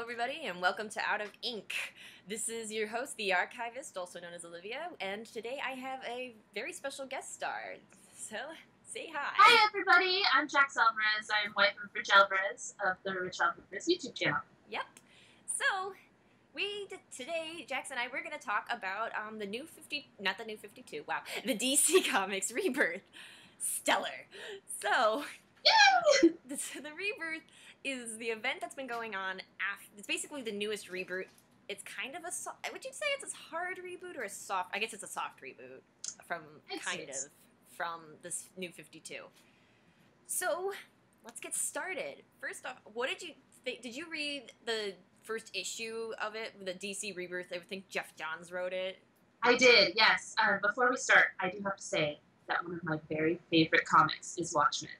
everybody, and welcome to Out of Ink. This is your host, the Archivist, also known as Olivia, and today I have a very special guest star. So, say hi. Hi, everybody. I'm Jax Alvarez. I'm wife of Rich Alvarez of the Rich Alvarez YouTube channel. Yep. So, today, Jax and I, we're going to talk about the new the DC Comics Rebirth. Stellar. So, Yay! the Rebirth is the event that's been going on it's basically the newest reboot. It's kind of would you say it's a hard reboot or a soft? I guess it's a soft reboot from this new 52. So let's get started. First off, what did you think? Did you read the first issue of it, the DC Rebirth? I think Jeff Johns wrote it. I did, yes. Before we start, I do have to say that one of my very favorite comics is Watchmen.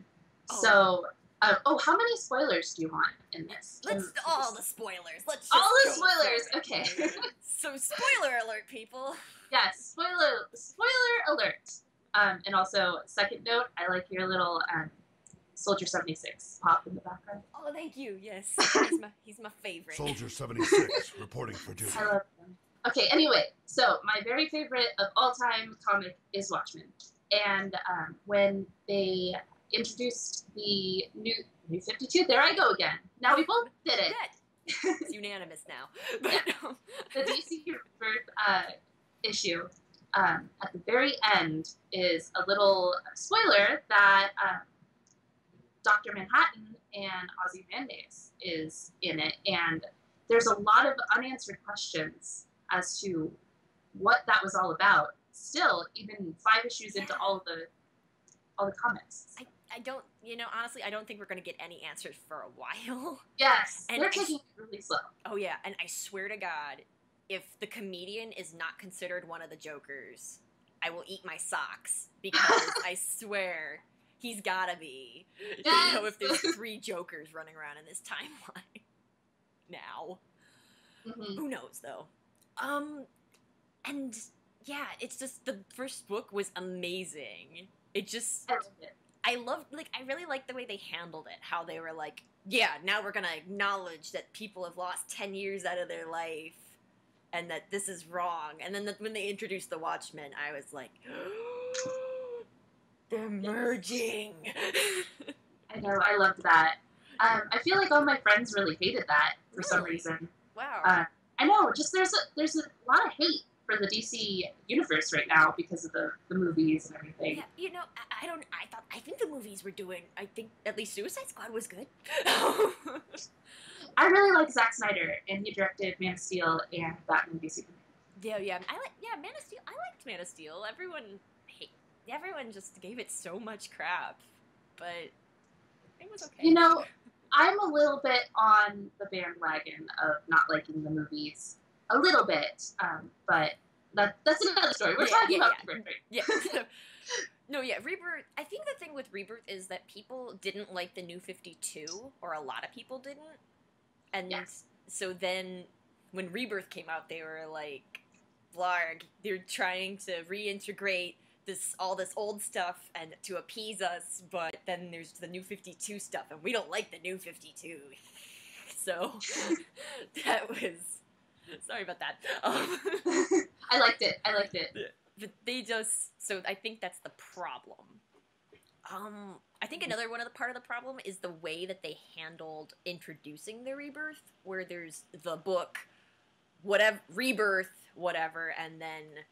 Oh. So, how many spoilers do you want in this? All the spoilers. Let's all the just spoilers. Okay. So, spoiler alert, people. Yes, spoiler alert. And also, second note, I like your little Soldier 76 pop in the background. Oh, thank you. Yes, he's my favorite. Soldier 76 reporting for duty. I love him. Okay, anyway, so my very favorite of all time comic is Watchmen. And when they introduced the new 52, there I go again. Now we both did it. It's unanimous now. But, the DC Rebirth issue at the very end is a little spoiler that Dr. Manhattan and Ozymandias is in it, and there's a lot of unanswered questions as to what that was all about. Still, even 5 issues into all the comics. I don't, honestly, I don't think we're going to get any answers for a while. Yes, and they're taking it really slow. Oh, yeah, and I swear to God, if the comedian is not considered one of the Jokers, I will eat my socks, because I swear he's got to be. Yes. If there's 3 Jokers running around in this timeline now. Mm-hmm. Who knows, though? And yeah, it's just, the first book was amazing. It just, I really liked the way they handled it. How they were like, yeah, now we're gonna acknowledge that people have lost 10 years out of their life, and that this is wrong. And then when they introduced the Watchmen, I was like, they're merging. I know, I loved that. I feel like all my friends really hated that for some reason. Wow. I know, just there's a lot of hate for the DC universe right now because of the movies and everything. Yeah, I think the movies were doing, I think at least Suicide Squad was good. I really like Zack Snyder, and he directed Man of Steel and Batman v Superman. Yeah, Man of Steel. I liked Man of Steel. Everyone just gave it so much crap, but it was okay. I'm a little bit on the bandwagon of not liking the movies. A little bit, but that's another story. We're talking about Rebirth. Yeah. No, yeah, Rebirth. I think the thing with Rebirth is that people didn't like the New 52, or a lot of people didn't. And so then, when Rebirth came out, they were like, blarg, they're trying to reintegrate all this old stuff and to appease us, but then there's the New 52 stuff, and we don't like the New 52. So, that was... Sorry about that. I liked it. But so I think that's the problem. I think another part of the problem is the way that they handled introducing the Rebirth, where there's the book, Rebirth, whatever, and then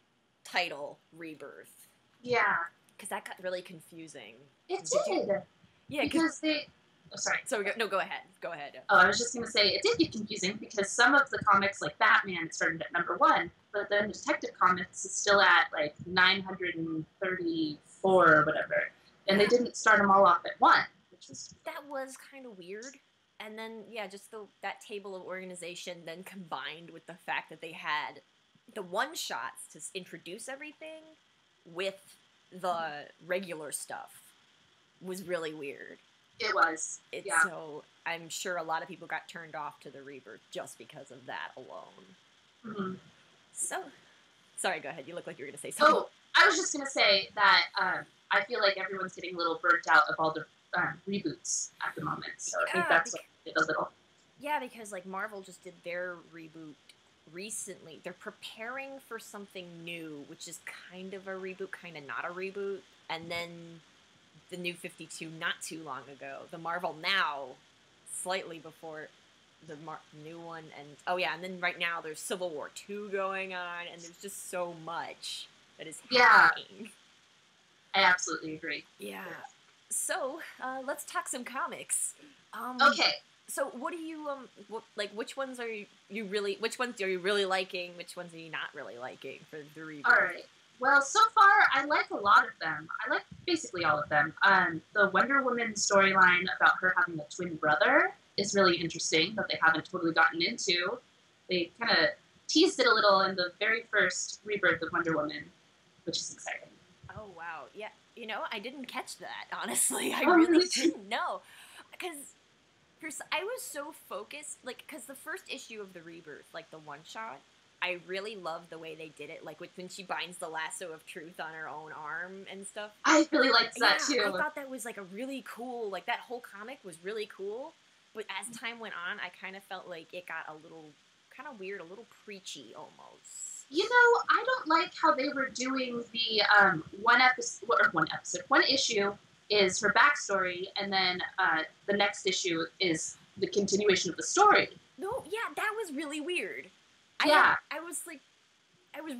title, Rebirth. Yeah. Because that got really confusing. It did. Yeah, because they... Oh, sorry. So, no, go ahead. Go ahead. Oh, I was just going to say, it did get confusing because some of the comics, like Batman, started at number 1, but then Detective Comics is still at, 934 or whatever. And they didn't start them all off at 1, which was... That was kind of weird. And then, just that table of organization then combined with the fact that they had the one-shots to introduce everything with the regular stuff was really weird. It was. So I'm sure a lot of people got turned off to the Rebirth just because of that alone. Mm-hmm. So, sorry, go ahead. You look like you were going to say something. Oh, I was just going to say that I feel like everyone's getting a little burnt out of all the reboots at the moment. So I think that's what it did a little. Yeah, because like Marvel just did their reboot recently. They're preparing for something new, which is kind of a reboot, kind of not a reboot. And then the New 52 not too long ago. The Marvel Now, slightly before the new one. And oh yeah, and then right now there's Civil War 2 going on, and there's just so much that is happening. I absolutely agree. Yeah. So, let's talk some comics. Okay. So, what do you which ones are you really liking? Which ones are you not really liking for the reboot? All right. Well, so far I like a lot of them. I like basically all of them. The Wonder Woman storyline about her having a twin brother is really interesting that they haven't totally gotten into. They kind of teased it a little in the very first rebirth of Wonder Woman, which is exciting. Oh wow, yeah. You know, I didn't catch that. Honestly, I really didn't know, because I was so focused, like, because the first issue of the rebirth, like the one shot, I really loved the way they did it, like when she binds the lasso of truth on her own arm and stuff. I really liked that too. I thought that was like a really cool, like that whole comic was really cool. But as time went on, I kind of felt like it got a little kind of weird, a little preachy almost. You know, I don't like how they were doing the one issue is her backstory, and then the next issue is the continuation of the story. No, yeah, that was really weird. Yeah. I was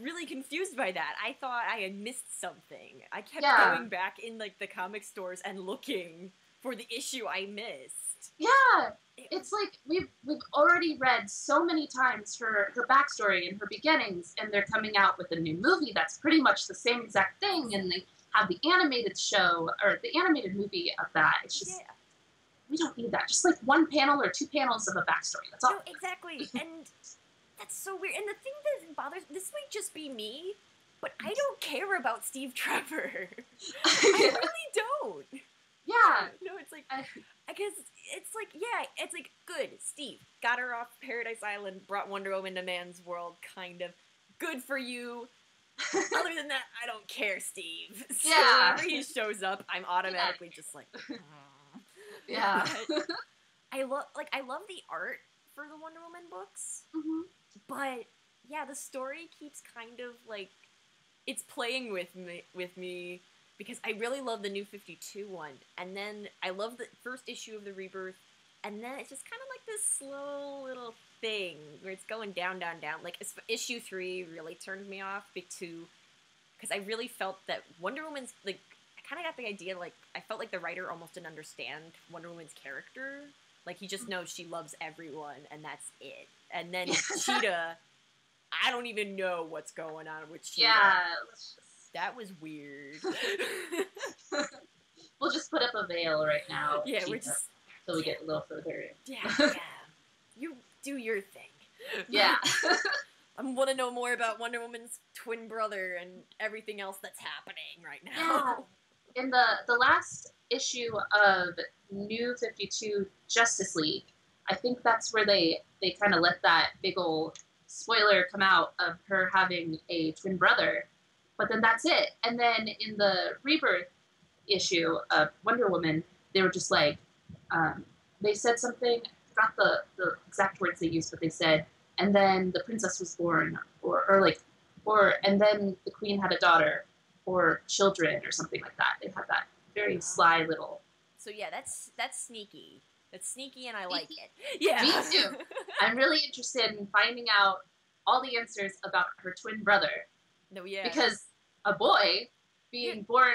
really confused by that. I thought I had missed something. I kept going back in like the comic stores and looking for the issue I missed. Yeah, it's like we've already read so many times her backstory and her beginnings, and they're coming out with a new movie that's pretty much the same exact thing, and they have the animated show or the animated movie of that. It's just we don't need that. Just like one panel or two panels of a backstory. That's all. No, exactly, and that's so weird. And the thing that bothers, this might just be me, but I don't care about Steve Trevor. I really don't. Yeah. No, it's like, because it's like, good, Steve, got her off Paradise Island, brought Wonder Woman to man's world, kind of. Good for you. Other than that, I don't care, Steve. So whenever he shows up, I'm automatically just like, yeah. I love the art for the Wonder Woman books, but yeah, the story keeps kind of like, it's playing with me. Because I really love the New 52 one, and then I love the first issue of the Rebirth, and then it's just kind of like this slow little thing where it's going down, down, down. Like, issue 3 really turned me off, because I really felt that Wonder Woman's, like, I kind of got the idea, like, I felt like the writer almost didn't understand Wonder Woman's character. Like, he just knows she loves everyone, and that's it. And then Cheetah, I don't even know what's going on with Cheetah. Yeah. That was weird. We'll just put up a veil right now. Yeah, we're just... Till we get a little further in. Yeah. You do your thing. Yeah. I want to know more about Wonder Woman's twin brother and everything else that's happening right now. Yeah. In the last issue of New 52 Justice League, I think that's where they kind of let that big old spoiler come out of her having a twin brother. But then that's it. And then in the Rebirth issue of Wonder Woman, they were just like, they said something, I forgot the exact words they used, but they said, and then the princess was born, and then the queen had a daughter, or children, or something like that. They had that very sly little... So yeah, that's sneaky. That's sneaky, and I like it. Yeah. Me too. I'm really interested in finding out all the answers about her twin brother. No, yeah. Because a boy being born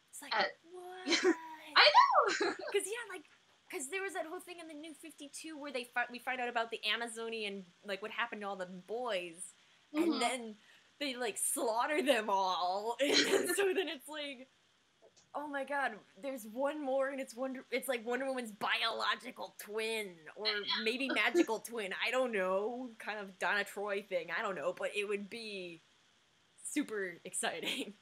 it's like, at... what? I know! Because there was that whole thing in the New 52 where we find out about the Amazonian, like, what happened to all the boys. And then they, like, slaughter them all. And so then it's like, oh my god, there's one more, and it's like Wonder Woman's biological twin. Or maybe magical twin. I don't know. Kind of Donna Troy thing. I don't know. But it would be... super exciting.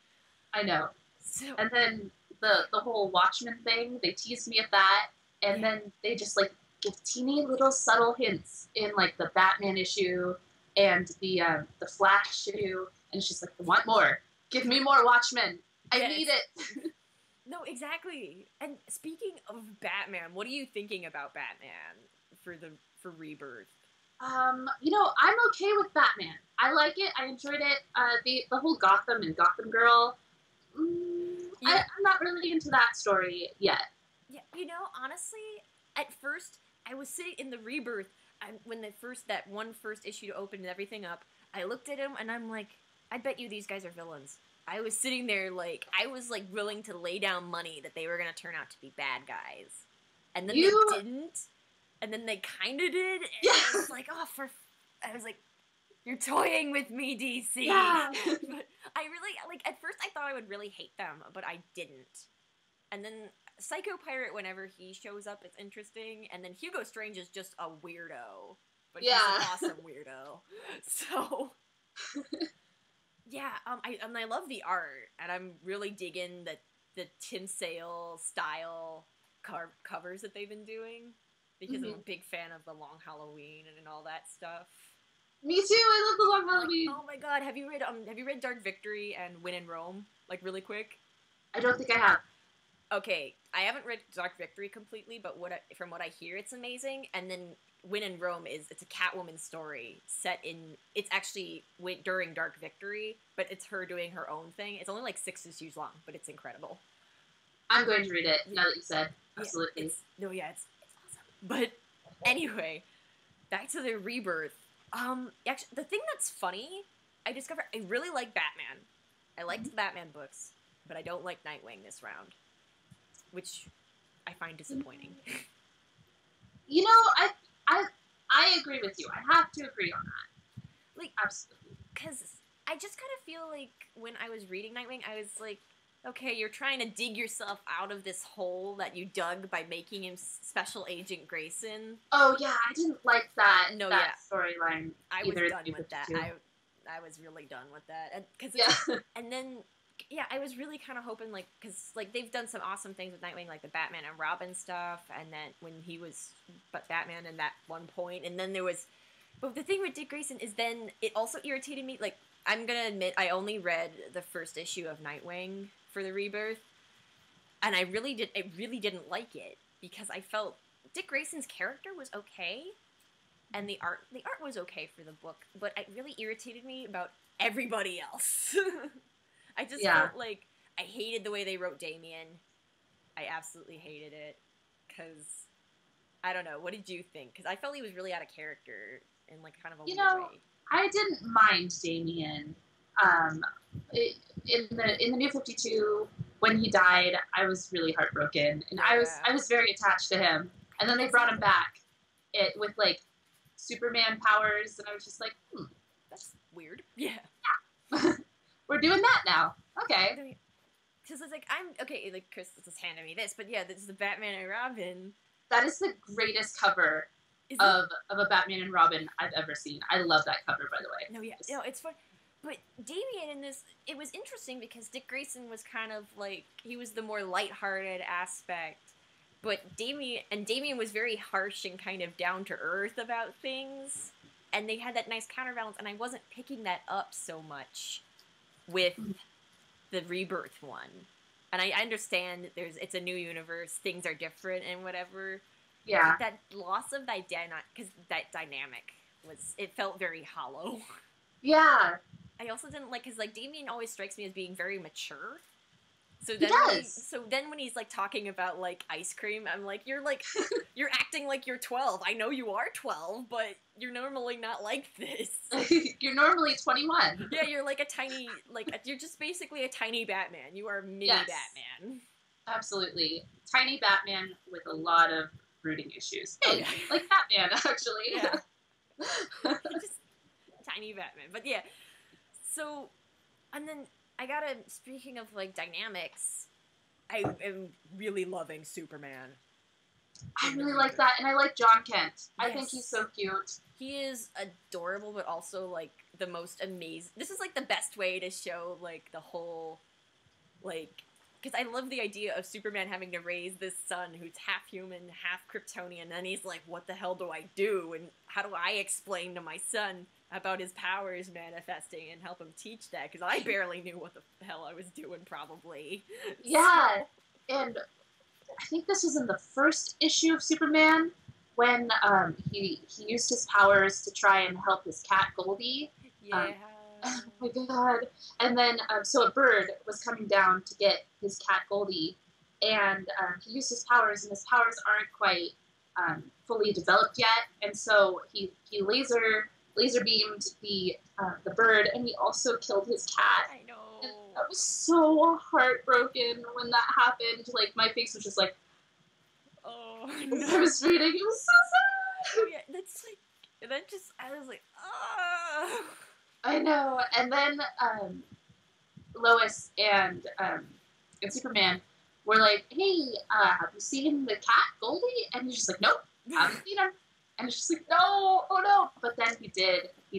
I know. So, and then the whole Watchmen thing, they teased me at that, and then they just like give teeny little subtle hints in like the Batman issue and the Flash issue, and it's just like, I want more. Give me more Watchmen. I need it. No, exactly. And speaking of Batman, what are you thinking about Batman for Rebirth? You know, I'm okay with Batman. I like it. I enjoyed it. The whole Gotham and Gotham Girl. I'm not really into that story yet. Yeah, you know, honestly, at first I was sitting in the Rebirth. When that first issue to open everything up, I looked at him and I'm like, I bet you these guys are villains. I was sitting there like I was like willing to lay down money that they were gonna turn out to be bad guys, and then they didn't. And then they kind of did, and I was like, I was like, you're toying with me, DC. Yeah. But I really, like, at first I thought I would really hate them, but I didn't. And then Psycho Pirate, whenever he shows up, it's interesting, and then Hugo Strange is just a weirdo. But he's an awesome weirdo. So, yeah, I love the art, and I'm really digging the Tim Sale style covers that they've been doing. Because I'm a big fan of the Long Halloween and all that stuff. Me too. I love the Long Halloween. Oh my god, have you read Dark Victory and Win in Rome? Like really quick? I don't think I have. Okay, I haven't read Dark Victory completely, but from what I hear, it's amazing. And then Win in Rome it's a Catwoman story it's actually during Dark Victory, but it's her doing her own thing. It's only like 6 issues long, but it's incredible. I'm going to read it now that you said. Absolutely. It's But anyway, back to the Rebirth. Actually, the thing that's funny, I discovered I really like Batman. I liked the Batman books, but I don't like Nightwing this round, which I find disappointing. You know, I agree with you. I have to agree on that. Like, absolutely. Because I just kind of feel like when I was reading Nightwing, I was like, okay, you're trying to dig yourself out of this hole that you dug by making him Special Agent Grayson. Oh, yeah, I didn't like that storyline. I was done with that. I was really done with that. And then, I was really kind of hoping, like, because, like, they've done some awesome things with Nightwing, like the Batman and Robin stuff, and then when he was Batman in that one point, and then there was... But the thing with Dick Grayson is then it also irritated me, like, I'm gonna admit I only read the first issue of Nightwing for the Rebirth, and I really didn't like it because I felt Dick Grayson's character was okay, and the art was okay for the book, but it really irritated me about everybody else. I just felt like I hated the way they wrote Damian. I absolutely hated it because I don't know. What did you think? Because I felt he was really out of character in like kind of a weird way. I didn't mind Damian. In the New 52, when he died, I was really heartbroken, and I was very attached to him. And then they brought him back, with like Superman powers, and I was just like, that's weird. Yeah. We're doing that now. Okay. Because it's like like Chris just handed me this, but yeah, this is the Batman and Robin. That is the greatest cover of a Batman and Robin I've ever seen. I love that cover, by the way. No, it's fun. But Damian in this, it was interesting because Dick Grayson was kind of like, he was the more lighthearted aspect. But Damian was very harsh and kind of down to earth about things. And they had that nice counterbalance, and I wasn't picking that up so much with the Rebirth one. And I understand it's a new universe, things are different and whatever. Yeah. But that loss of that dynamic it felt very hollow. Yeah. I also didn't like, because like Damian always strikes me as being very mature. So then when he's like talking about like ice cream, I'm like, you're acting like you're 12. I know you are 12, but you're normally not like this. You're normally 21. Yeah, you're like you're just basically a tiny Batman. You are mini Batman. Absolutely. Tiny Batman with a lot of brooding issues. Hey, like Batman, actually. Yeah. Just tiny Batman. But yeah. So, and then speaking of like dynamics, I am really loving Superman. I really like that, and I like John Kent. Yes. I think he's so cute. He is adorable, but also like the most amazing. This is like the best way to show like the whole, like, because I love the idea of Superman having to raise this son who's half human, half Kryptonian, and then he's like, what the hell do I do? And how do I explain to my son about his powers manifesting and help him teach that? Because I barely knew what the hell I was doing, probably. Yeah, and I think this was in the first issue of Superman, when he used his powers to try and help his cat Goldie. Yeah. Oh my god! And then so a bird was coming down to get his cat Goldie, and he used his powers, and his powers aren't quite fully developed yet, and so he laser beamed the bird, and he also killed his cat. I know. And I was so heartbroken when that happened. Like, my face was just like, Oh, I no. was reading. It was so sad. Oh, yeah, that's like, and then just, I was like, oh. I know. And then Lois and Superman were like, hey, have you seen the cat Goldie? And he's just like, nope, haven't seen him. And it's just like, no, oh no. But then he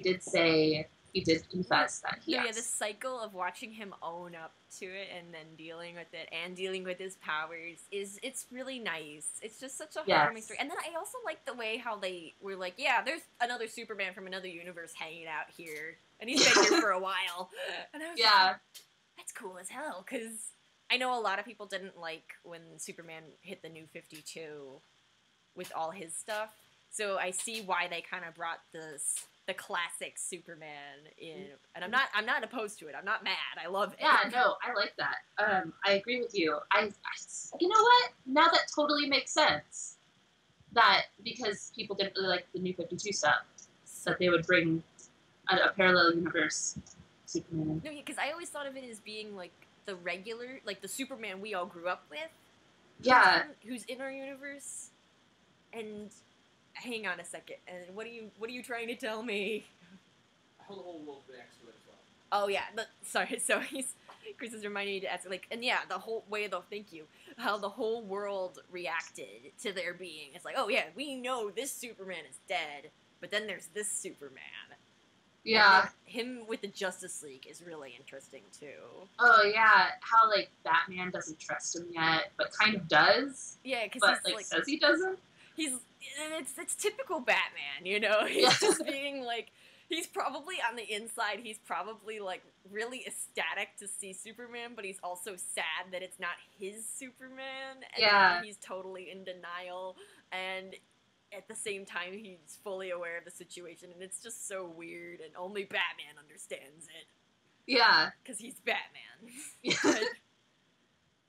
did say, he did confess that he Yeah, has. the cycle of watching him own up to it and then dealing with it and dealing with his powers it's really nice. It's just such a heartwarming story. And then I also like the way how they were like, yeah, there's another Superman from another universe hanging out here, and he's been here for a while. And I was just like, that's cool as hell, because I know a lot of people didn't like when Superman hit the New 52 with all his stuff. So I see why they kind of brought the classic Superman in, and I'm not opposed to it. I'm not mad. I love it. Yeah, no, I like that. I agree with you. I you know what? Now that totally makes sense. That because people didn't really like the New 52 stuff, that they would bring a parallel universe Superman. No, because I always thought of it as being like the regular, like the Superman we all grew up with. Yeah. Who's in our universe, and. Hang on a second. And what are you trying to tell me? How the whole world reacts to it as well. Oh yeah, sorry. So Chris is reminding me to ask, like, and yeah, the whole way though. Thank you. How the whole world reacted to their being. It's like, oh yeah, we know this Superman is dead, but then there's this Superman. Yeah. Him with the Justice League is really interesting too. Oh yeah, how like Batman doesn't trust him yet, but kind of does. Yeah, because but he's like says he doesn't. It's typical Batman, you know? He's just being like, he's probably on the inside, he's probably like really ecstatic to see Superman, but he's also sad that it's not his Superman, and he's totally in denial, and at the same time he's fully aware of the situation, and it's just so weird, and only Batman understands it. Yeah. Because he's Batman.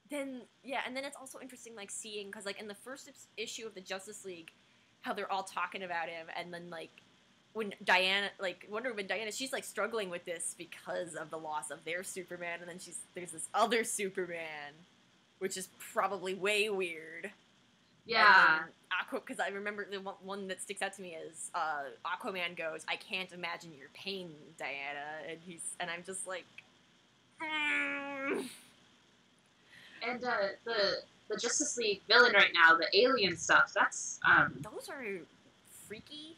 Then, yeah, and then it's also interesting, like, seeing, because, like, in the first issue of the Justice League, how they're all talking about him, and then, like, when Diana, like, Wonder Woman Diana, she's, like, struggling with this because of the loss of their Superman, and then there's this other Superman, which is probably way weird. Yeah. Because I remember the one that sticks out to me is, Aquaman goes, I can't imagine your pain, Diana, and I'm just like, And the Justice League villain right now, the alien stuff, that's those are freaky.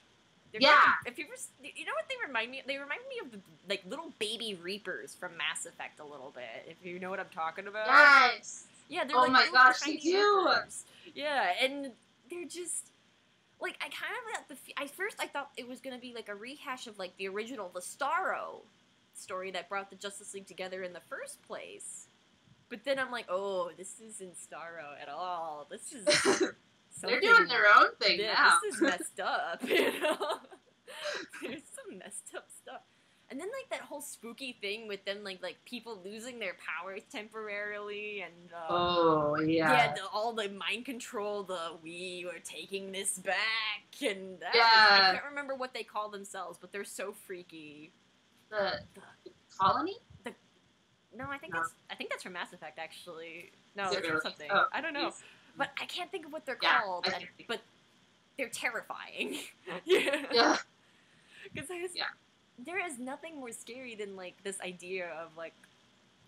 They're if you know what they remind me? They remind me of the, like, little baby Reapers from Mass Effect a little bit. If you know what I'm talking about. Yes. Yeah. They're oh my gosh, they do. Reapers. Yeah, and they're just like, I kind of at first I thought it was gonna be like a rehash of like the original, the Starro story that brought the Justice League together in the first place. But then I'm like, oh, this isn't Starro at all. This is they're doing their own thing now. This is messed up, you know? There's some messed up stuff. And then, like, that whole spooky thing with them, like people losing their powers temporarily, and, oh, yeah. Yeah, all the mind control, we were taking this back, and that I can't remember what they call themselves, but they're so freaky. The colony? No, I think that's from Mass Effect, actually. No, it's really? something. Oh, I don't know. But I can't think of what they're called. But they're terrifying. Yeah. Because there is nothing more scary than, like, this idea of, like,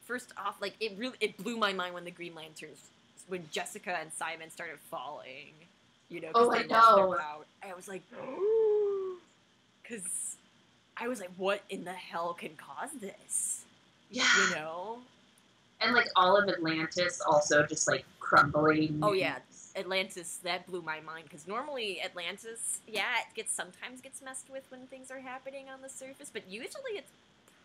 first off, like, it blew my mind when the Green Lanterns, when Jessica and Simon started falling. You know, because they lost their power. I was like, because I was like, what in the hell can cause this? Yeah. You know? And, like, all of Atlantis also just, like, crumbling. Oh, yeah. Atlantis, that blew my mind, because normally Atlantis, it sometimes gets messed with when things are happening on the surface, but usually it's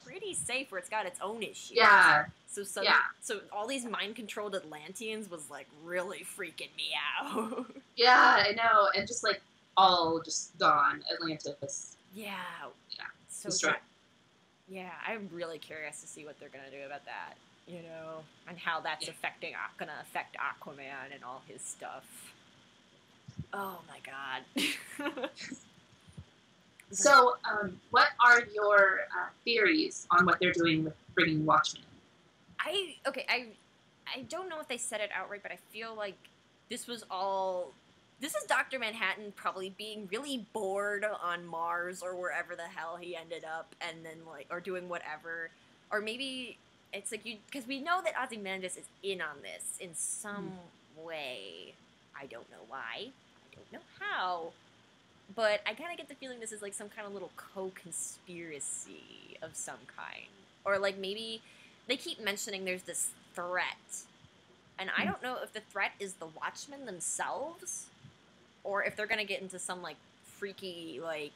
pretty safe where it's got its own issues. Yeah. So all these mind-controlled Atlanteans was, like, really freaking me out. Yeah, I know. And just, like, all just gone. Atlantis. Yeah. Yeah. So Destroyed. yeah, I'm really curious to see what they're gonna do about that. You know, and how that's gonna affect Aquaman and all his stuff. Oh my god. So, what are your theories on what they're doing with bringing Watchmen in? I don't know if they said it outright, but I feel like this was all. This is Dr. Manhattan probably being really bored on Mars or wherever the hell he ended up, and then like, or doing whatever, or maybe it's like because we know that Ozymandias is in on this in some way. I don't know why. I don't know how. But I kind of get the feeling this is like some kind of little co-conspiracy of some kind. Or like maybe they keep mentioning there's this threat. And I don't know if the threat is the Watchmen themselves or if they're going to get into some like freaky like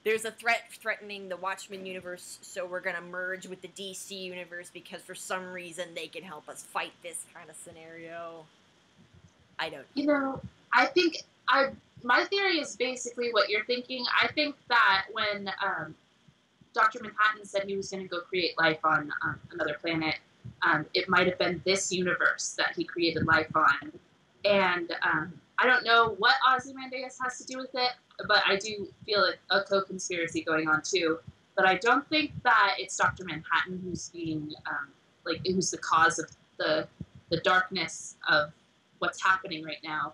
there's a threat threatening the Watchmen universe, so we're going to merge with the DC universe because for some reason they can help us fight this kind of scenario. I don't know. You know, I think my theory is basically what you're thinking. I think that when Dr. Manhattan said he was going to go create life on another planet, it might have been this universe that he created life on. And I don't know what Ozymandias has to do with it, but I do feel a co-conspiracy going on too. But I don't think that it's Dr. Manhattan who's being who's the cause of the darkness of what's happening right now.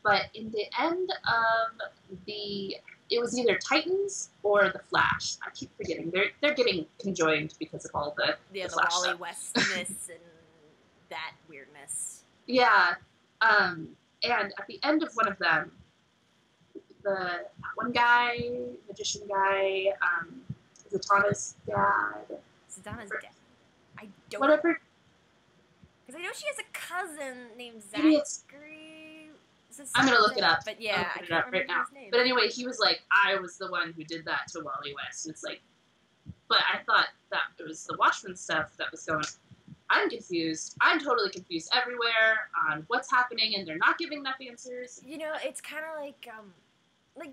But in the end of it was either Titans or the Flash. I keep forgetting. They're getting conjoined because of all the Flash Wally stuff. Westness and that weirdness. Yeah. And at the end of one of them, the one guy, magician guy, Zatanna's dad. Zatanna's dad. I don't. Whatever. Because I know she has a cousin named Maybe it's- Zachary. I'm gonna look it up. But yeah, I'll I look it can't up right remember now. his name. But anyway, he was like, I was the one who did that to Wally West. And it's like, but I thought that it was the Watchmen stuff that was going. I'm confused. I'm totally confused everywhere on what's happening, and they're not giving enough answers. You know, it's kind of like yeah,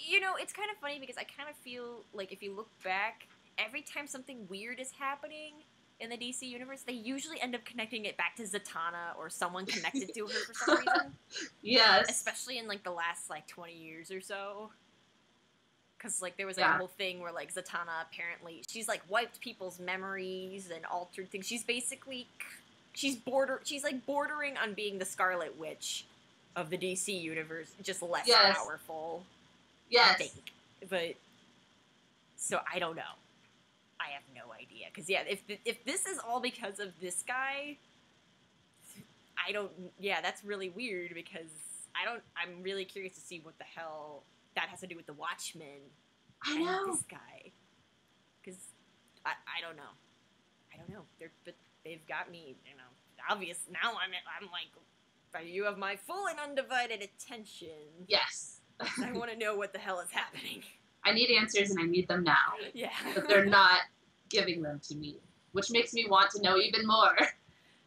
you know, it's kind of funny because I kind of feel like if you look back, every time something weird is happening in the DC universe, they usually end up connecting it back to Zatanna or someone connected to her for some reason. Yes. Especially in like the last like 20 years or so. Because like there was like Yeah. a whole thing where like Zatanna apparently she's like wiped people's memories and altered things. She's basically she's like bordering on being the Scarlet Witch of the DC universe, just less Yes. powerful. I Yes. think. But so I don't know. I have no idea. Because yeah, if this is all because of this guy, I don't. Yeah, that's really weird because I'm really curious to see what the hell that has to do with the Watchmen I and know. this guy. Because I don't know. I don't know. But they've got me. You know, obvious. Now I'm like, you have my full and undivided attention. Yes. I want to know what the hell is happening. I need answers, and I need them now. Yeah. But they're not giving them to me, which makes me want to know even more.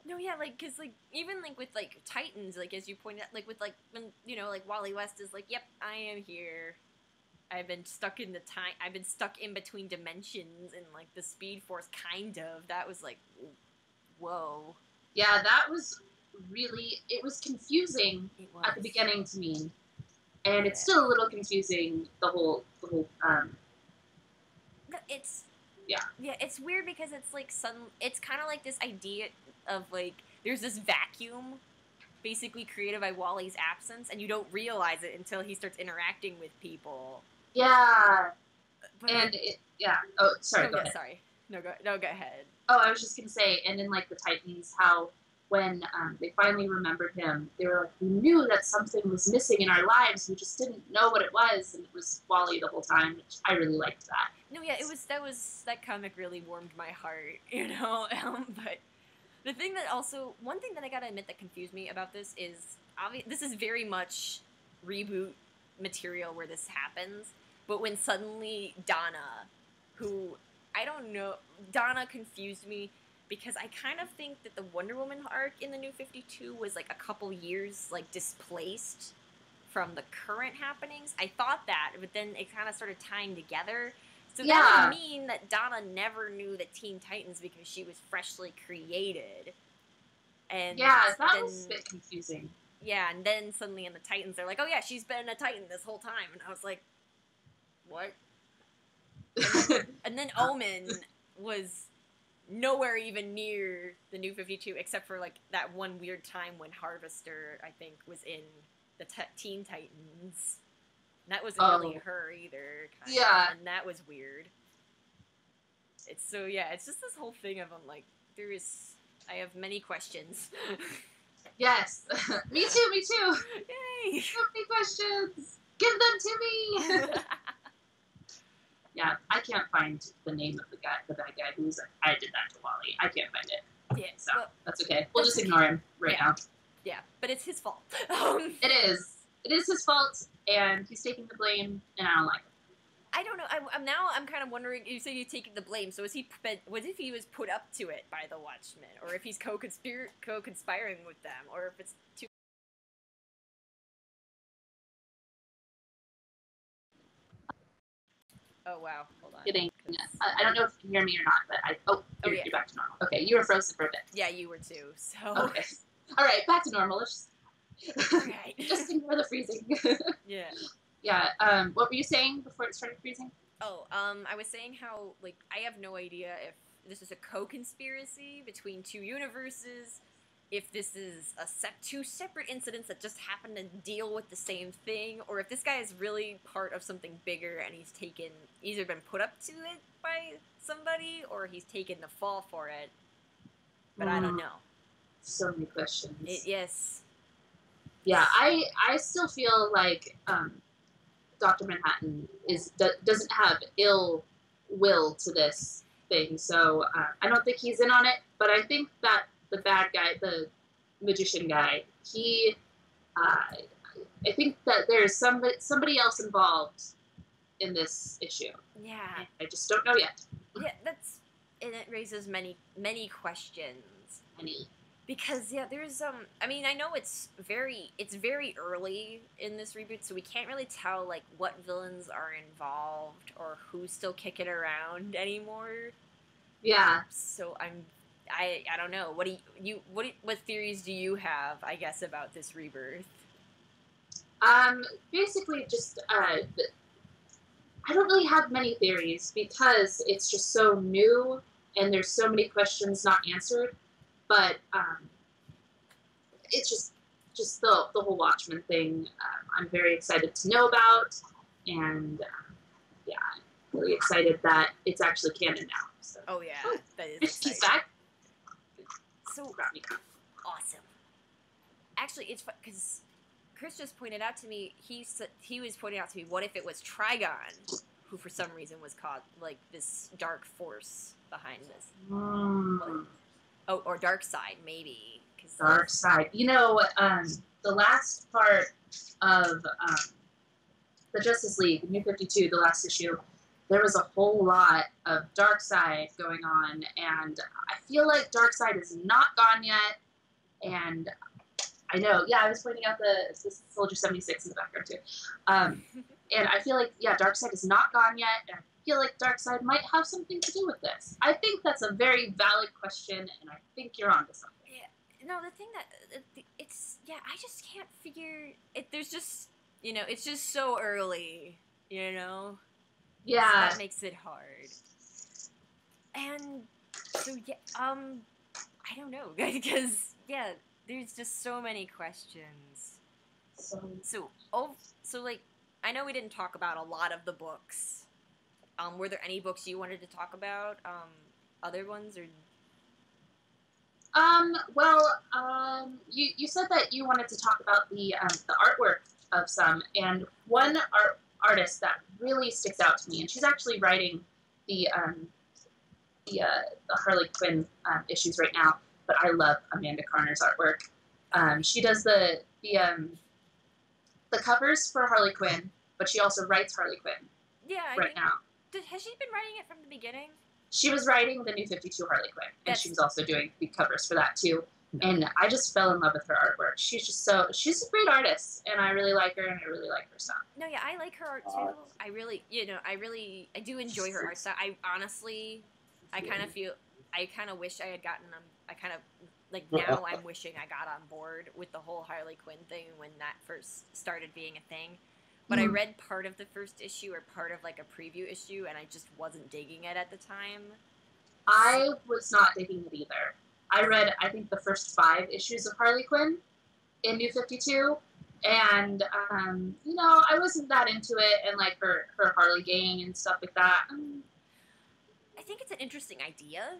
No, yeah, like, because, like, even, like, with, like, Titans, like, as you pointed out, like, with, like, when, you know, like, Wally West is like, yep, I am here. I've been stuck in between dimensions and, like, the Speed Force, kind of. That was, like, whoa. Yeah, that was really, it was confusing It was. at the beginning to me. And it's Yeah. still a little confusing, the whole It's... Yeah. Yeah, it's weird because it's, like, it's kind of like this idea of, like, there's this vacuum basically created by Wally's absence, and you don't realize it until he starts interacting with people. yeah, But, and oh, sorry, go ahead. Sorry. No, go ahead. Oh, I was just gonna say, and in, like, the Titans, how when they finally remembered him, they were like, we knew that something was missing in our lives, we just didn't know what it was, and it was Wally the whole time, which I really liked that. No, yeah, that comic really warmed my heart, you know. But the thing that one thing that I gotta admit that confused me about this is this is very much reboot material where this happens. But when suddenly Donna, who I don't know, Donna confused me because I kind of think that the Wonder Woman arc in the New 52 was like a couple years like displaced from the current happenings. I thought that, but then it kind of started tying together. So Yeah. that would mean that Donna never knew the Teen Titans because she was freshly created. And Yeah, that then, was a bit confusing. yeah, and then suddenly in the Titans, they're like, oh yeah, she's been a Titan this whole time. And I was like, what? And then Omen was nowhere even near the New 52, except for like that one weird time when Harvester, I think, was in the Teen Titans. And that wasn't really her either. Yeah. And that was weird. It's so, yeah, it's just this whole thing of, I'm like, I have many questions. Yes. Me too. Yay! So many questions. Give them to me. Yeah, I can't find the name of the bad guy who's like, I did that to Wally. I can't find it. Yeah, So that's okay. We'll just ignore him now. Yeah, but it's his fault. It is. It is his fault, and he's taking the blame, and I don't like it. I don't know. I'm kind of wondering. You say you're taking the blame. So what if he was put up to it by the Watchmen, or if he's co-conspiring with them, or if it's too. Oh wow! Hold on. Kidding. I don't know if you can hear me or not, but you're back to normal. Okay, you were frozen for a bit. Yeah, you were too. So. Okay. All right, back to normal. Let's Right. just ignore the freezing. Yeah. Yeah. What were you saying before it started freezing? Oh, I was saying how, like, I have no idea if this is a co-conspiracy between two universes, if this is two separate incidents that just happen to deal with the same thing, or if this guy is really part of something bigger and he's either been put up to it by somebody, or he's taken the fall for it. But I don't know. So many questions. Yes. Yeah, I still feel like Dr. Manhattan doesn't have ill will to this thing, so I don't think he's in on it. But I think that the bad guy, the magician guy, I think that there's somebody else involved in this issue. Yeah. I just don't know yet. Yeah, and it raises many questions. Many. Because there's I mean, I know it's very early in this reboot, so we can't really tell like what villains are involved or who's still kicking around anymore. Yeah. So I don't know. What theories do you have, I guess, about this rebirth? Basically just I don't really have many theories because it's just so new and there's so many questions not answered. But it's just the whole Watchmen thing. I'm very excited to know about, and yeah, I'm really excited that it's actually canon now. So. Oh yeah, that is exciting. He's back. So awesome. Actually, it's because Chris just pointed out to me. He was pointing out to me, what if it was Trigon, who for some reason was caught like this dark force behind this. Oh, or Darkseid, maybe. Darkseid. You know, the last part of the Justice League, New 52, the last issue, there was a whole lot of Darkseid going on, and I feel like Darkseid is not gone yet, and I know, yeah, I was pointing out the Soldier 76 in the background, too. And I feel like, yeah, Darkseid is not gone yet, and I feel like Darkseid might have something to do with this. I think that's a very valid question, and I think you're onto something. Yeah. No, the thing that I just can't figure it. There's just, it's just so early, Yeah. So that makes it hard. And so yeah, I don't know, because there's just so many questions. So like, I know we didn't talk about a lot of the books. Were there any books you wanted to talk about? Other ones or? You said that you wanted to talk about the artwork of some, and one artist that really sticks out to me, and she's actually writing the Harley Quinn issues right now. But I love Amanda Carner's artwork. She does the covers for Harley Quinn, but she also writes Harley Quinn. Yeah, now. Has she been writing it from the beginning? She was writing the New 52 Harley Quinn, and she was also doing the covers for that too. And I just fell in love with her artwork. She's a great artist, and I really like her, and I really like her stuff. No, yeah, I like her art too. I really, I do enjoy her art style. I honestly, I kind of wish I had gotten them. I kind of, like, now I'm wishing I got on board with the whole Harley Quinn thing when that first started being a thing. But I read part of the first issue or part of, like, a preview issue, and I just wasn't digging it at the time. I was not digging it either. I read, I think, the first 5 issues of Harley Quinn in New 52, and, I wasn't that into it, and, like, her Harley gang and stuff like that. I think it's an interesting idea.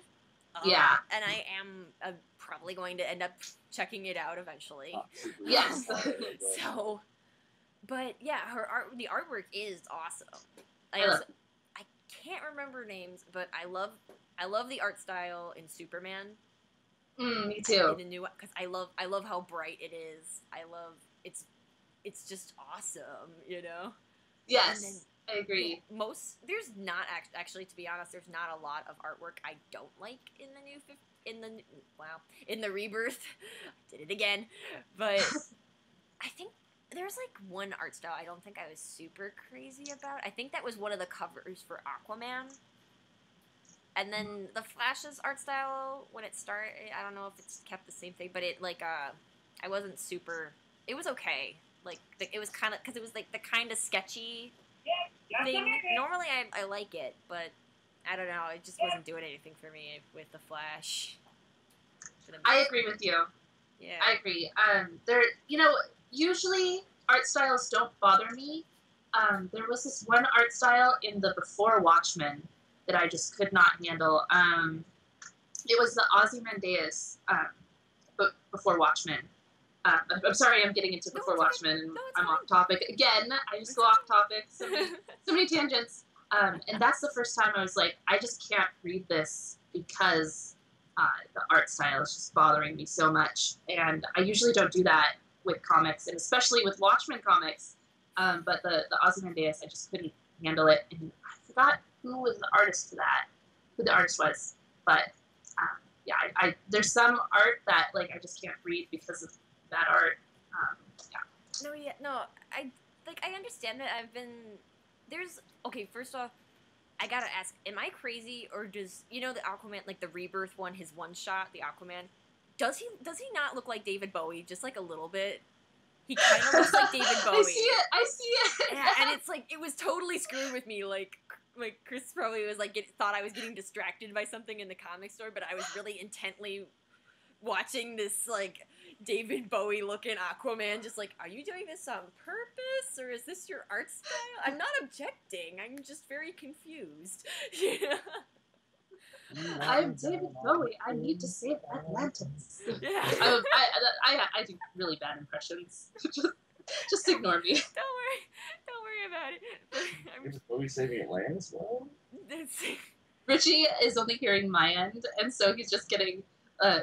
Yeah. And I am probably going to end up checking it out eventually. Yes. So, but, yeah, the artwork is awesome. I can't remember names, but I love the art style in Superman. Me too. In the new, because I love how bright it is. I love it's just awesome, Yes, I agree. There's not actually, to be honest, there's not a lot of artwork I don't like in the Rebirth. I did it again, but I think there's like one art style I don't think I was super crazy about. I think that was one of the covers for Aquaman. And then the Flash's art style, when it started, I don't know if it's kept the same thing, but it, like, I wasn't super, it was okay. Like, it was kind of, because it was, like, the kind of sketchy thing. Normally, I like it, but I don't know, it just wasn't doing anything for me with the Flash. I agree with you. Yeah. I agree. Usually art styles don't bother me. There was this one art style in the Before Watchmen that I just could not handle. It was the Ozymandias Before Watchmen. I'm sorry I'm getting into Before Watchmen, and I'm off topic again. I just go off topic. So many tangents. And that's the first time I was like, I just can't read this because the art style is just bothering me so much. And I usually don't do that with comics, and especially with Watchmen comics. But the Ozymandias, I just couldn't handle it. And I forgot who was the artist for that, who the artist was. But yeah, I there's some art that, like, I just can't read because of that art. Yeah. I understand that. First off, I gotta ask, am I crazy, or does, the Aquaman, like the Rebirth one, his one shot, the Aquaman, does he not look like David Bowie, just like a little bit? He kind of looks like David Bowie. I see it. Yeah, and it's like, it was totally screwing with me, like Chris probably was like, thought I was getting distracted by something in the comic store, but I was really intently watching this, like, David Bowie looking Aquaman, just like, are you doing this on purpose, or is this your art style? I'm not objecting, I'm just very confused. I'm David Bowie. I need to save Atlantis. Yeah. I do really bad impressions. Just ignore me. Don't worry about it. David Bowie saving Atlantis? Well, Richie is only hearing my end, and so he's just getting.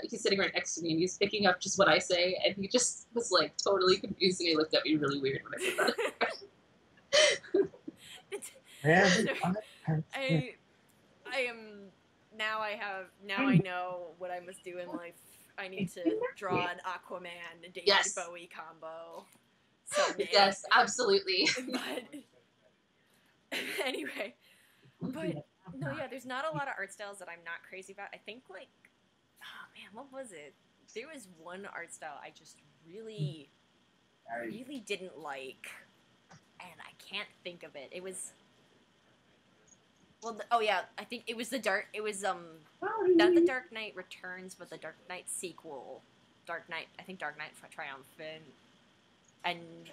He's sitting right next to me, and he's picking up just what I say, and he just was, like, totally confused, and he looked at me really weird when I said that. I am. Now I know what I must do in life. I need to draw an Aquaman and David Bowie combo. Someday. Yes, absolutely. But anyway, no, yeah, there's not a lot of art styles that I'm not crazy about. I think, like, oh man, what was it? There was one art style I just really didn't like, and I can't think of it. It was. Well, I think it was not the Dark Knight Returns, but the Dark Knight sequel, Dark Knight Triumphant, and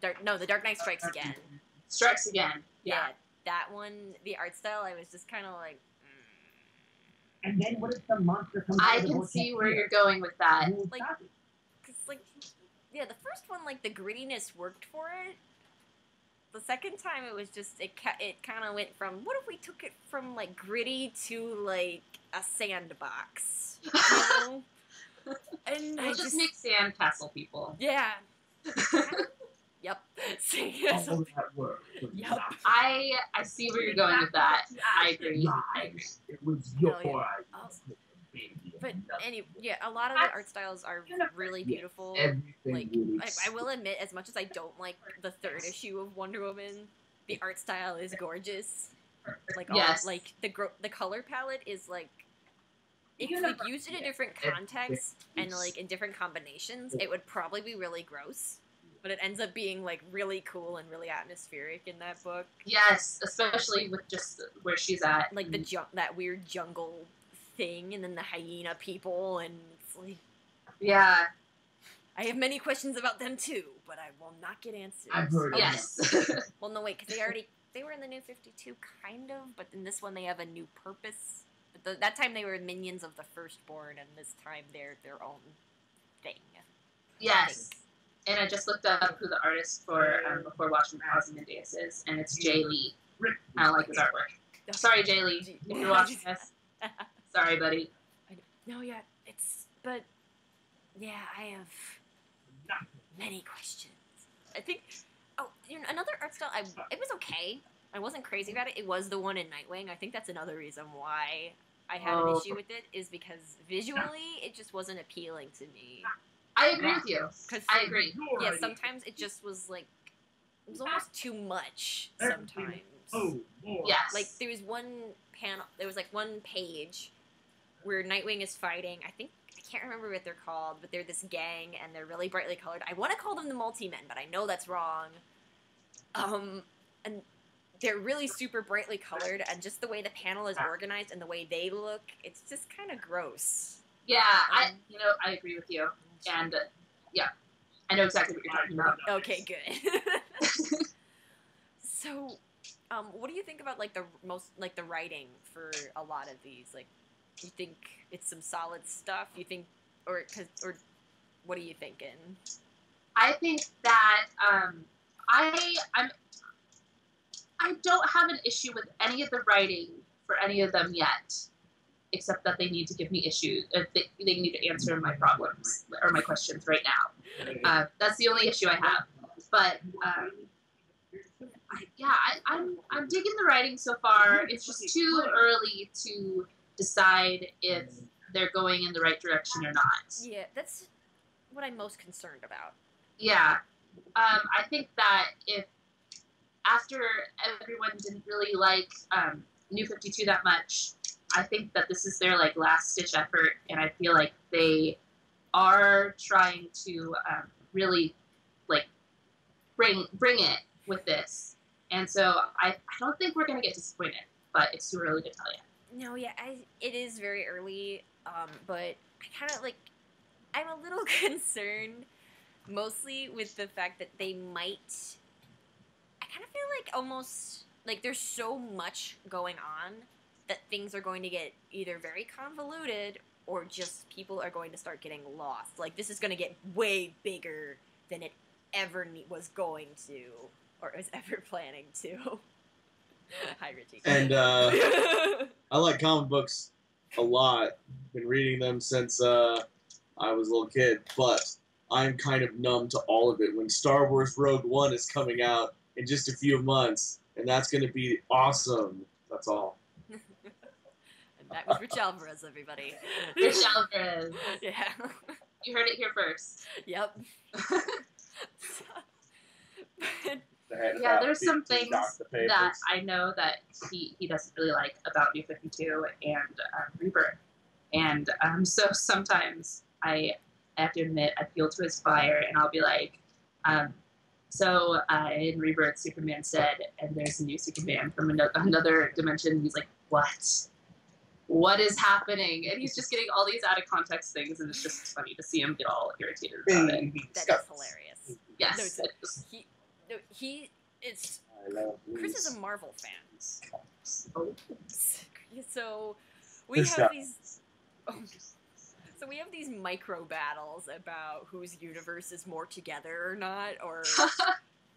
the Dark Knight Strikes Again. Strikes Again. Yeah, that one, the art style, I was just kind of like. And then what if the monster comes? I can see where you're going with that. Like, cause the first one, like, the grittiness worked for it. The second time, it was just, it kind of went from, what if we took it from, like, gritty to, like, a sandbox, you know? And we'll just make sandcastle people. Yeah. Yep. Yep. I see where you're going with that. I agree. It was your But yeah, a lot of the art styles are really beautiful. Like, I will admit, as much as I don't like the third issue of Wonder Woman, the art style is gorgeous. Like, like the color palette is like, if we used it in different contexts and like in different combinations, it would probably be really gross. But it ends up being like really cool and really atmospheric in that book. Yes, especially with just where she's at. Like that weird jungle thing, and then the hyena people, and it's like, yeah. I have many questions about them too, but I will not get answers. I've heard Yes. Well, no, wait, because they were in the New 52, kind of, but in this one they have a new purpose. But that time they were minions of the Firstborn, and this time they're their own thing. Yes. And I just looked up who the artist for before watching Ozymandias is, and it's Jay Lee. I don't like his artwork. Sorry, Jay Lee, if you're watching this. Sorry, buddy. No, yeah, but yeah, I have many questions. I think, another art style, it was okay. I wasn't crazy about it. It was the one in Nightwing. I think that's another reason why I had an issue with it, is because visually it just wasn't appealing to me. I agree with you. I agree. Yeah, sometimes it just was like, it was almost too much sometimes. Yes. Like, there was one page where Nightwing is fighting, I can't remember what they're called, but they're this gang, and they're really brightly colored. I want to call them the Multi-Men, but I know that's wrong. And they're really super brightly colored, and just the way the panel is organized and the way they look, it's just kind of gross. Yeah, I agree with you. And, yeah, I know exactly what you're talking about. Okay, good. So, what do you think about, like, the writing for a lot of these? Like, you think it's some solid stuff? You think, or what are you thinking? I think that, I don't have an issue with any of the writing for any of them yet, except that they need to give me issues. They need to answer my problems or my questions right now. That's the only issue I have. But I'm digging the writing so far. It's just too early to decide if they're going in the right direction or not. Yeah, that's what I'm most concerned about. Yeah, I think that if after everyone didn't really like New 52 that much, I think that this is their like last ditch effort, and I feel like they are trying to really like bring it with this, and so I don't think we're gonna get disappointed, but it's too early to tell you. No, yeah, it is very early, but I kind of like, I'm a little concerned, mostly with the fact that they might. I kind of feel like almost like there's so much going on that things are going to get either very convoluted or just people are going to start getting lost. Like, this is going to get way bigger than it ever was going to, or was ever planning to. Hi, Richie. And I like comic books a lot. Been reading them since I was a little kid, but I'm kind of numb to all of it. When Star Wars Rogue One is coming out in just a few months, and that's going to be awesome. That's all. And that was Rich Alvarez, everybody. Rich Alvarez. Yeah. You heard it here first. Yep. Yeah, there's some things that I know that he doesn't really like about New 52 and Rebirth. And so sometimes I have to admit, I feel to his fire, and I'll be like, so in Rebirth, Superman said, and there's a new Superman from another dimension. He's like, what? What is happening? And he's just getting all these out of context things, and it's just funny to see him get all irritated about it. That is hilarious. Yes. Chris is a Marvel fan. Oh. So we have these. So we have these micro battles about whose universe is more together or not, or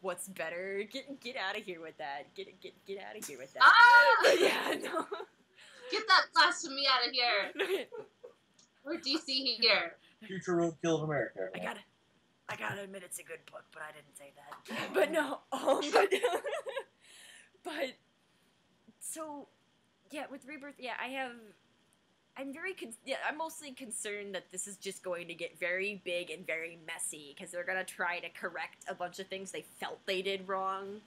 what's better. Get out of here with that. Get out of here with that. Ah! Yeah, no. Get that blasphemy out of here. We're DC here. Future Roadkill of America. I gotta admit it's a good book, but I didn't say that. But no, but so yeah, with Rebirth, yeah, I have I'm mostly concerned that this is just going to get very big and very messy because they're gonna try to correct a bunch of things they felt they did wrong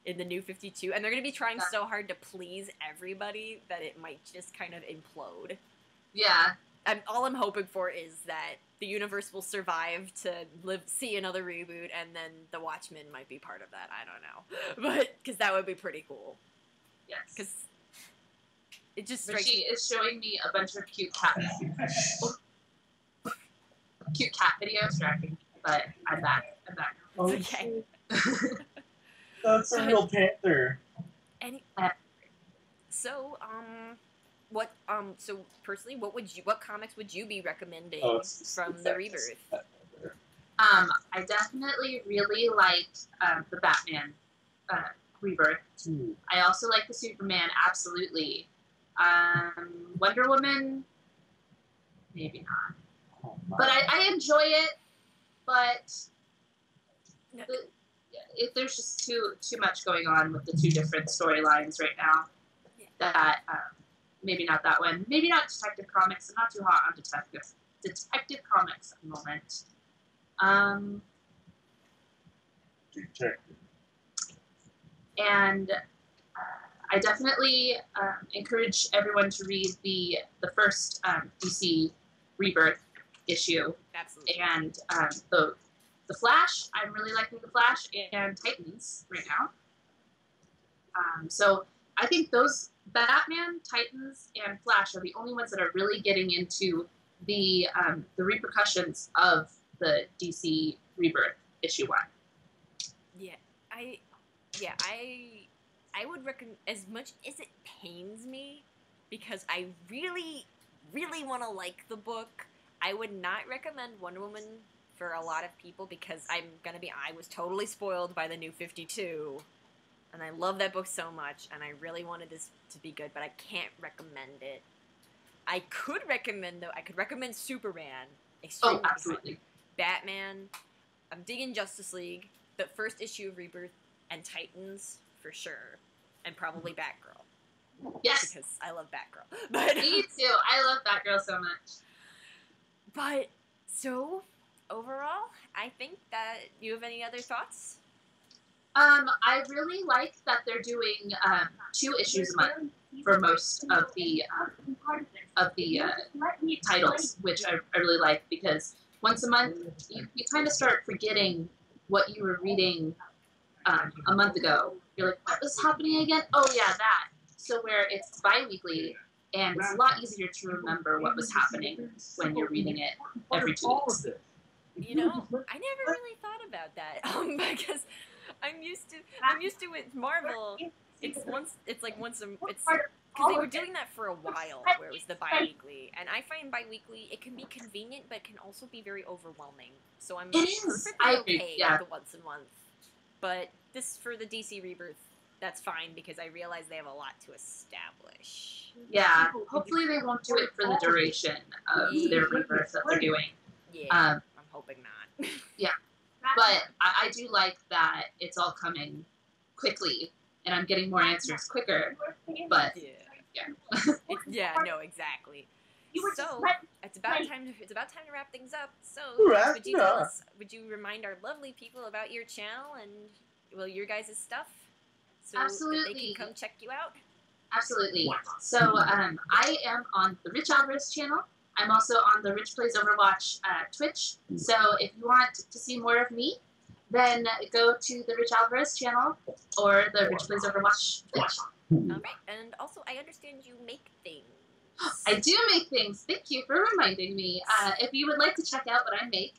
in the New 52, and they're gonna be trying so hard to please everybody that it might just kind of implode. Yeah. All I'm hoping for is that the universe will survive to see another reboot, and then the Watchmen might be part of that. I don't know, but because that would be pretty cool. Yes. Because it just But strikes she me. is showing me a bunch of cute cat videos, distracting. But I'm back. Oh, It's okay. that's a real panther. So, so personally, what comics would you be recommending from the Rebirth? I definitely really liked the Batman Rebirth. I also like the Superman, absolutely. Wonder Woman, maybe not. Oh, my. But I enjoy it, but there's just too much going on with the two different storylines right now. That maybe not that one. Maybe not Detective Comics. I'm not too hot on Detective Comics at the moment. Detective. And I definitely encourage everyone to read the first DC Rebirth issue. Absolutely. And the Flash. I'm really liking the Flash and Titans right now. So I think those Batman, Titans, and Flash are the only ones that are really getting into the repercussions of the DC Rebirth issue 1. I would recommend, as much as it pains me, because I really, really want to like the book, I would not recommend Wonder Woman for a lot of people because I was totally spoiled by the New 52, and I love that book so much, and I really wanted this to be good, but I can't recommend it. I could recommend Superman. Oh, absolutely. Batman. I'm digging Justice League, the first issue of Rebirth, and Titans for sure, and probably Batgirl. Yes. Because I love Batgirl. But me too. I love Batgirl so much. But so overall, I think that you have any other thoughts? I really like that they're doing 2 issues a month for most of the titles, which I really like, because once a month you kind of start forgetting what you were reading a month ago. You're like, what was happening again? Oh yeah, that. So where it's bi-weekly, and it's a lot easier to remember what was happening when you're reading it every 2 weeks. You know, I never really thought about that because I'm used to with Marvel. It's because they were doing that for a while, where it was the bi-weekly, and I find bi-weekly it can be convenient, but it can also be very overwhelming. So I'm perfectly okay with the once a month. But this for the DC Rebirth, that's fine because I realize they have a lot to establish. Yeah, hopefully they won't do it for the duration of their Rebirth that they're doing. Yeah, I'm hoping not. Yeah, but I do like that it's all coming quickly, and I'm getting more answers quicker. But no, exactly. So it's about time to wrap things up. So would you remind our lovely people about your channel and your guys' stuff, so Absolutely. that they can come check you out? Absolutely. So I am on the Rich Alvarez channel. I'm also on the Rich Plays Overwatch Twitch. So if you want to see more of me, then go to the Rich Alvarez channel or the Rich Plays Overwatch Twitch. Okay, and also I understand you make things. I do make things. Thank you for reminding me. If you would like to check out what I make,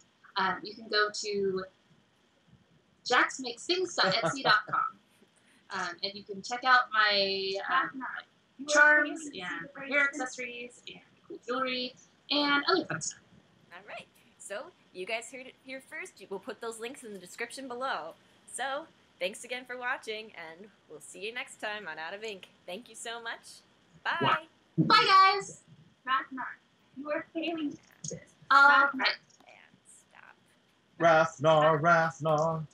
you can go to jaxmakesthings.etsy.com. And you can check out my charms and hair accessories and cool jewelry and other fun stuff. All right. So you guys heard it here first. We'll put those links in the description below. So thanks again for watching, and we'll see you next time on Out of Ink. Thank you so much. Bye. Bye, guys. You are failing this. All right. And stop. Rafnar.